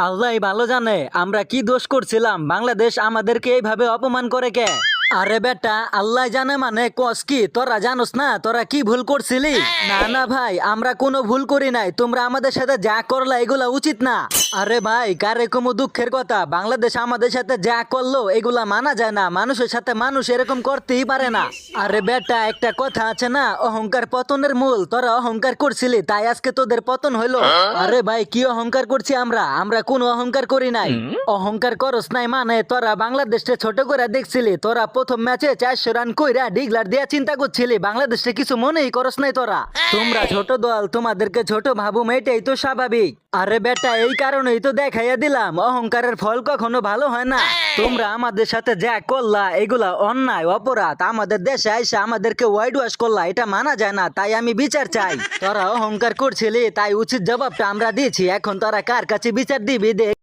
আল্লাহ ভালো জানে আমরা কি দোষ করছিলাম, বাংলাদেশ আমাদেরকে এইভাবে অপমান করে কে? আরে বেটা, আল্লাহ জানে মানে কস কি? তোরা জানোস না তোরা কি ভুল করছিলি? না না ভাই, আমরা কোনো ভুল করি নাই, তোমরা আমাদের সাথে যা করলা এগুলা উচিত না। আরে ভাই, কারে কমু দুঃখের কথা, বাংলাদেশ আমাদের সাথে যা করলো এগুলা মানা যায় না, মানুষের সাথে মানুষ এরকম করতেই পারে না। আরে বেটা, একটা কথা আছে না, অহংকার পতনের মূল, তোরা অহংকার করছিলি তাই আজকে তোদের পতন হইলো। আরে ভাই, কি অহংকার করছি আমরা? আমরা কোনো অহংকার করি নাই। অহংকার করস নাই মানে তোরা বাংলাদেশকে ছোট করে দেখছিলি, তোরা প্রথম ম্যাচে 400 রান কইরা ডিগলার দিয়া চিন্তা করছিলি, বাংলাদেশে কিছু মনেই করস নাই তোরা। তোমরা ছোট দল, তোমাদেরকে ছোট ভাবুম, এটাই তো স্বাভাবিক। আরে বেটা, এই কারণেই তো দেখাইয়া দিলাম অহংকারের ফল কখনো ভালো হয় না। তোমরা আমাদের সাথে যা করলা এগুলা অন্যায় অপরাধ, আমাদের দেশে আইসা আমাদেরকে ওয়াইড ওয়াশ করলা, এটা মানা যায় না, তাই আমি বিচার চাই। তোরা অহংকার করছিলি তাই উচিত জবাবটা আমরা দিয়েছি, এখন তোরা কার কাছে বিচার দিবি দেখ।